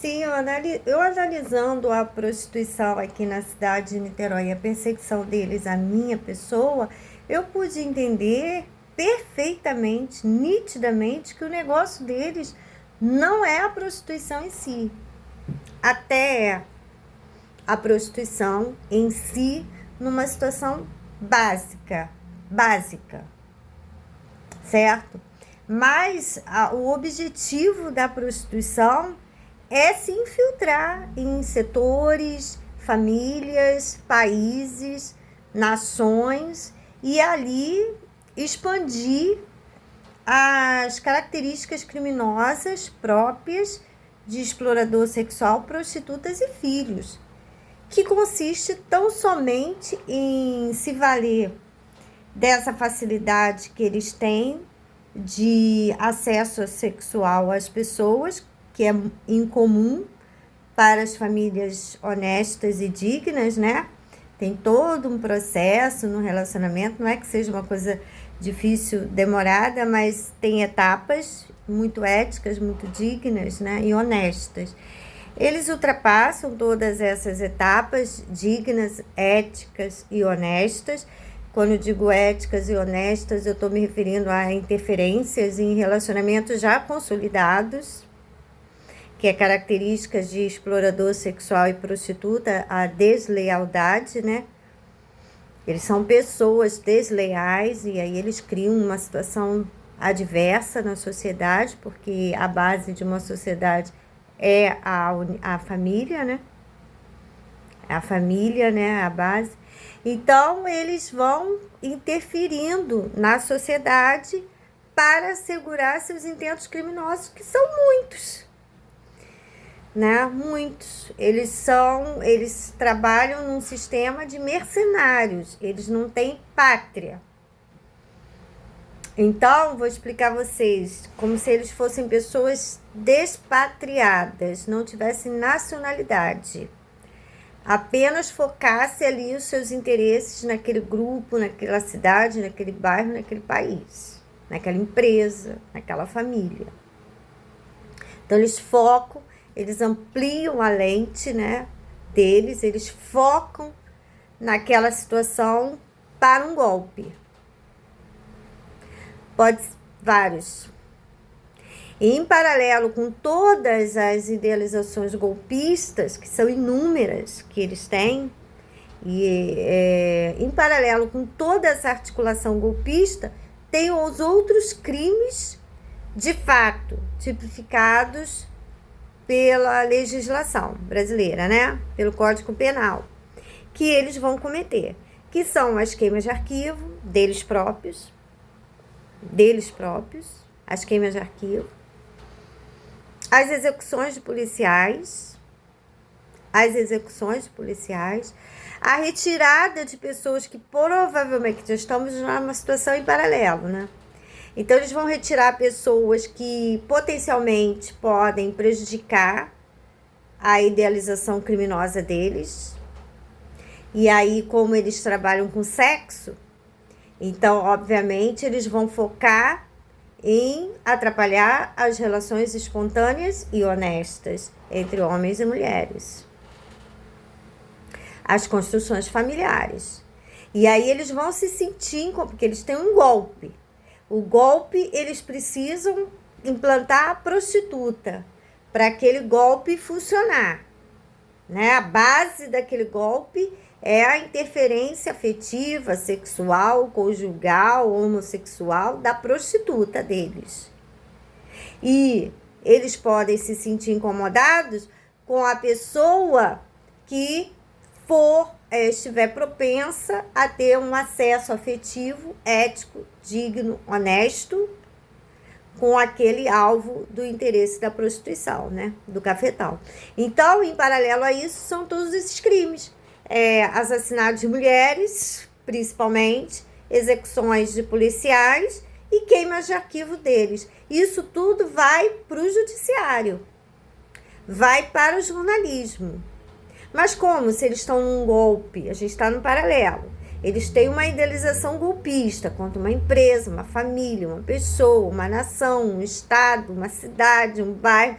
Sim, eu analisando a prostituição aqui na cidade de Niterói, a perseguição deles à minha pessoa, eu pude entender perfeitamente, nitidamente, que o negócio deles não é a prostituição em si. Até é a prostituição em si numa situação básica, certo? Mas o objetivo da prostituição é se infiltrar em setores, famílias, países, nações e ali expandir as características criminosas próprias de explorador sexual, prostitutas e filhos, que consiste tão somente em se valer dessa facilidade que eles têm de acesso sexual às pessoas, que é incomum para as famílias honestas e dignas, né? Tem todo um processo no relacionamento, não é que seja uma coisa difícil, demorada, mas tem etapas muito éticas, muito dignas, né? E honestas. Eles ultrapassam todas essas etapas dignas, éticas e honestas. Quando eu digo éticas e honestas, eu estou me referindo a interferências em relacionamentos já consolidados, que é características de explorador sexual e prostituta, a deslealdade, né? Eles são pessoas desleais e aí eles criam uma situação adversa na sociedade, porque a base de uma sociedade é a família, né? A família, né? A base. Então, eles vão interferindo na sociedade para assegurar seus intentos criminosos, que são muitos, né? Muitos. Eles trabalham num sistema de mercenários, eles não têm pátria. Então, vou explicar a vocês, como se eles fossem pessoas despatriadas, não tivessem nacionalidade. Apenas focasse ali os seus interesses naquele grupo, naquela cidade, naquele bairro, naquele país, naquela empresa, naquela família. Então, eles focam, eles ampliam a lente, né, deles, eles focam naquela situação para um golpe. Pode ser vários. E em paralelo com todas as idealizações golpistas, que são inúmeras que eles têm, e em paralelo com toda essa articulação golpista, tem os outros crimes de fato tipificados pela legislação brasileira, né? Pelo Código Penal, que eles vão cometer, que são as queimas de arquivo deles próprios, as queimas de arquivo, as execuções de policiais, a retirada de pessoas que provavelmente já estamos numa situação em paralelo, né? Então, eles vão retirar pessoas que potencialmente podem prejudicar a idealização criminosa deles. E aí, como eles trabalham com sexo, então, obviamente, eles vão focar em atrapalhar as relações espontâneas e honestas entre homens e mulheres, as construções familiares. E aí eles vão se sentir, porque eles têm um golpe. O golpe, eles precisam implantar a prostituta para aquele golpe funcionar, né? A base daquele golpe é a interferência afetiva, sexual, conjugal, homossexual da prostituta deles. E eles podem se sentir incomodados com a pessoa que estiver propensa a ter um acesso afetivo, ético, digno, honesto, com aquele alvo do interesse da prostituição, né? Do cafetal. Então, em paralelo a isso, são todos esses crimes. Assassinatos de mulheres, principalmente, execuções de policiais e queimas de arquivo deles. Isso tudo vai para o judiciário, vai para o jornalismo. Mas como? Se eles estão num golpe, a gente está no paralelo. Eles têm uma idealização golpista contra uma empresa, uma família, uma pessoa, uma nação, um estado, uma cidade, um bairro.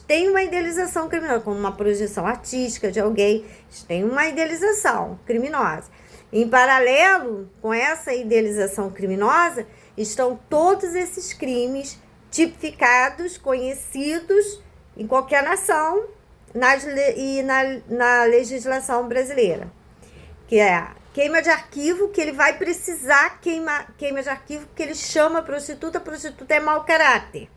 têm uma idealização criminosa, como uma projeção artística de alguém, eles têm uma idealização criminosa. Em paralelo com essa idealização criminosa, estão todos esses crimes tipificados, conhecidos em qualquer nação na legislação brasileira, que é a queima de arquivo, que ele vai precisar queima de arquivo, porque ele chama a prostituta é mau caráter.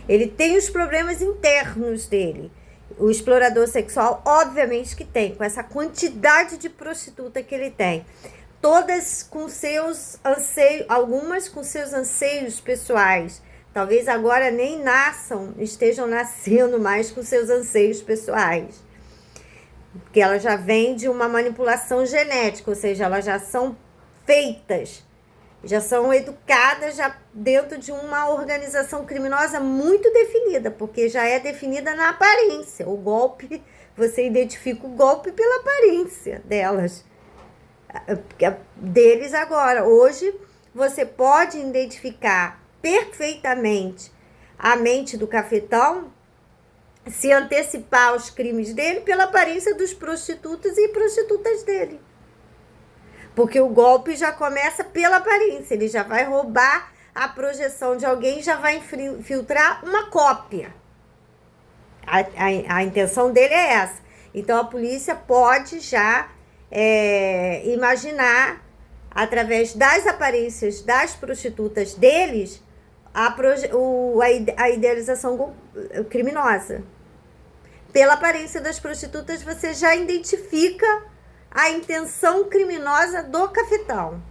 Ele tem os problemas internos dele. O explorador sexual, obviamente que tem, com essa quantidade de prostituta que ele tem. Todas com seus anseios, algumas com seus anseios pessoais. Talvez agora nem estejam nascendo mais com seus anseios pessoais. Porque ela já vem de uma manipulação genética, ou seja, elas já são feitas, já são educadas já dentro de uma organização criminosa muito definida, porque já é definida na aparência. O golpe, você identifica o golpe pela aparência deles agora. Hoje, você pode identificar perfeitamente a mente do cafetão, se antecipar aos crimes dele pela aparência dos prostitutos e prostitutas dele. Porque o golpe já começa pela aparência, ele já vai roubar a projeção de alguém, já vai infiltrar uma cópia. A intenção dele é essa. Então a polícia pode já imaginar, através das aparências das prostitutas deles, a idealização criminosa. Pela aparência das prostitutas, você já identifica a intenção criminosa do cafetão.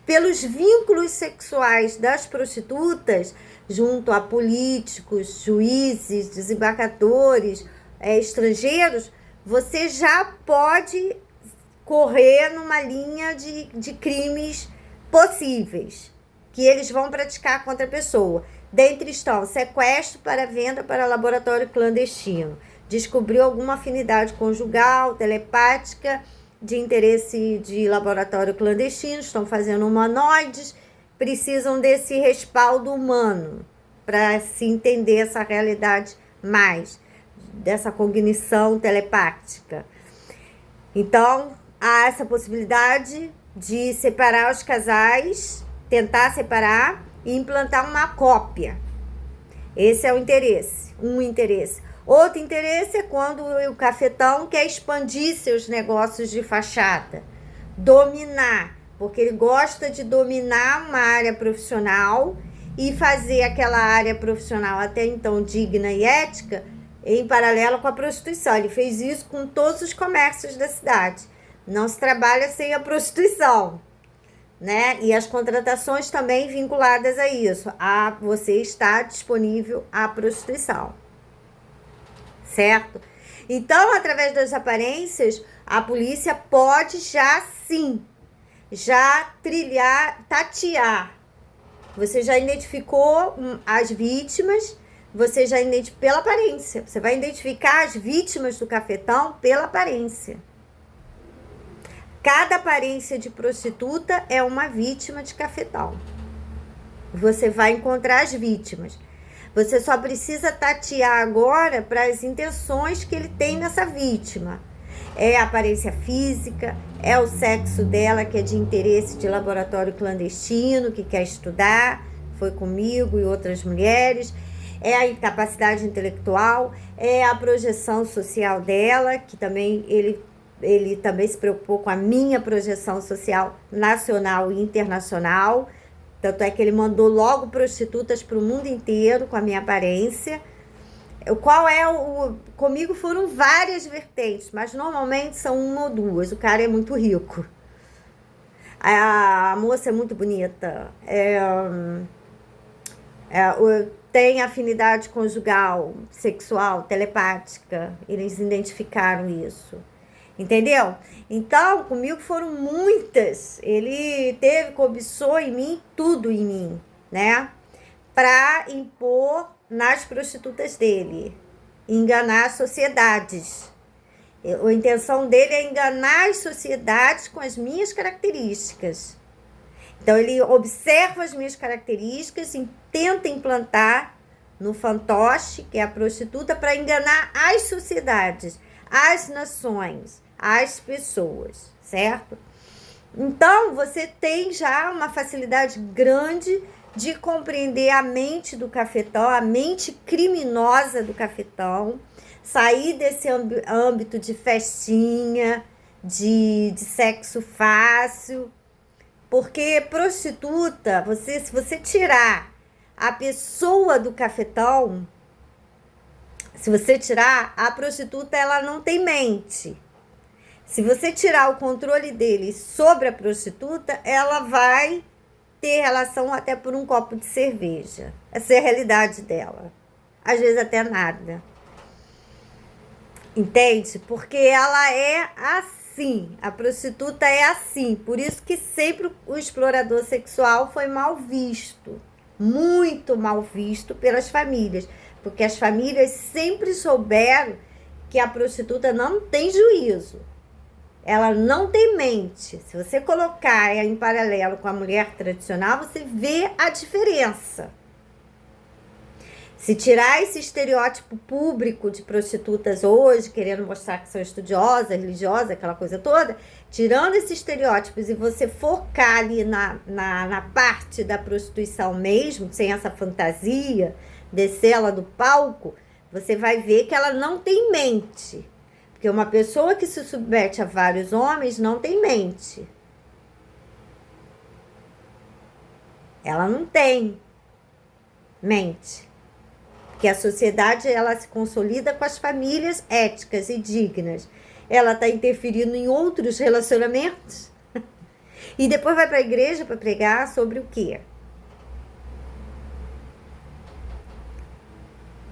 Pelos vínculos sexuais das prostitutas, junto a políticos, juízes, desembargadores, estrangeiros, você já pode correr numa linha de crimes possíveis que eles vão praticar contra a pessoa. Dentre estão sequestro para venda para laboratório clandestino, descobriu alguma afinidade conjugal, telepática, de interesse de laboratório clandestino, estão fazendo humanoides, precisam desse respaldo humano para se entender essa realidade mais, dessa cognição telepática. Então, há essa possibilidade de separar os casais, tentar separar e implantar uma cópia. Esse é o interesse, um interesse. Outro interesse é quando o cafetão quer expandir seus negócios de fachada, dominar, porque ele gosta de dominar uma área profissional e fazer aquela área profissional até então digna e ética em paralelo com a prostituição. Ele fez isso com todos os comércios da cidade. Não se trabalha sem a prostituição, né? E as contratações também vinculadas a isso. Você está disponível à prostituição. Certo? Então, através das aparências, a polícia pode tatear. Você já identificou as vítimas, você já identificou pela aparência. Você vai identificar as vítimas do cafetão pela aparência. Cada aparência de prostituta é uma vítima de cafetão. Você vai encontrar as vítimas. Você só precisa tatear agora para as intenções que ele tem nessa vítima. É a aparência física, é o sexo dela, que é de interesse de laboratório clandestino, que quer estudar, foi comigo e outras mulheres, é a incapacidade intelectual, é a projeção social dela, que também ele também se preocupou com a minha projeção social nacional e internacional. Tanto é que ele mandou logo prostitutas para o mundo inteiro com a minha aparência. Comigo foram várias vertentes, mas normalmente são uma ou duas. O cara é muito rico. A moça é muito bonita. Tem afinidade conjugal, sexual, telepática. Eles identificaram isso. Entendeu? Então, comigo foram muitas. Ele cobiçou em mim, tudo em mim, né? Para impor nas prostitutas dele, enganar as sociedades. A intenção dele é enganar as sociedades com as minhas características. Então, ele observa as minhas características e tenta implantar no fantoche, que é a prostituta, para enganar as sociedades, as nações, as pessoas, certo? Então, você tem já uma facilidade grande de compreender a mente do cafetão, a mente criminosa do cafetão, sair desse âmbito de festinha, de sexo fácil, porque prostituta, se você tirar a pessoa do cafetão, se você tirar, a prostituta, ela não tem mente. Se você tirar o controle dele sobre a prostituta, ela vai ter relação até por um copo de cerveja. Essa é a realidade dela. Às vezes até nada. Entende? Porque ela é assim. A prostituta é assim. Por isso que sempre o explorador sexual foi mal visto. Muito mal visto pelas famílias. Porque as famílias sempre souberam que a prostituta não tem juízo. Ela não tem mente. Se você colocar ela em paralelo com a mulher tradicional, você vê a diferença. Se tirar esse estereótipo público de prostitutas hoje, querendo mostrar que são estudiosas, religiosas, aquela coisa toda, tirando esses estereótipos e você focar ali na parte da prostituição mesmo, sem essa fantasia, descer ela do palco, você vai ver que ela não tem mente. Porque uma pessoa que se submete a vários homens não tem mente. Ela não tem mente. Porque a sociedade, ela se consolida com as famílias éticas e dignas. Ela está interferindo em outros relacionamentos. E depois vai para a igreja para pregar sobre o quê?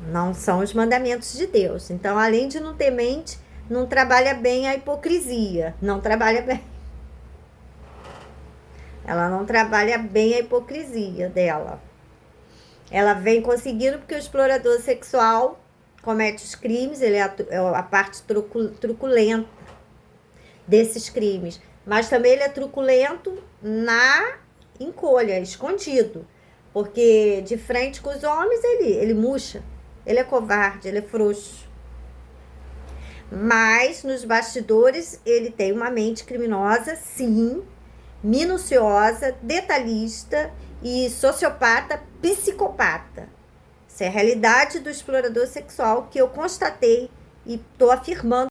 Não são os mandamentos de Deus. Então, além de não ter mente, não trabalha bem a hipocrisia. Não trabalha bem. Ela não trabalha bem a hipocrisia dela. Ela vem conseguindo porque o explorador sexual comete os crimes, ele é a parte truculenta desses crimes. Mas também ele é truculento na encolha, escondido. Porque de frente com os homens ele murcha. Ele é covarde, ele é frouxo. Mas nos bastidores ele tem uma mente criminosa, sim, minuciosa, detalhista e sociopata, psicopata. Essa é a realidade do explorador sexual que eu constatei e estou afirmando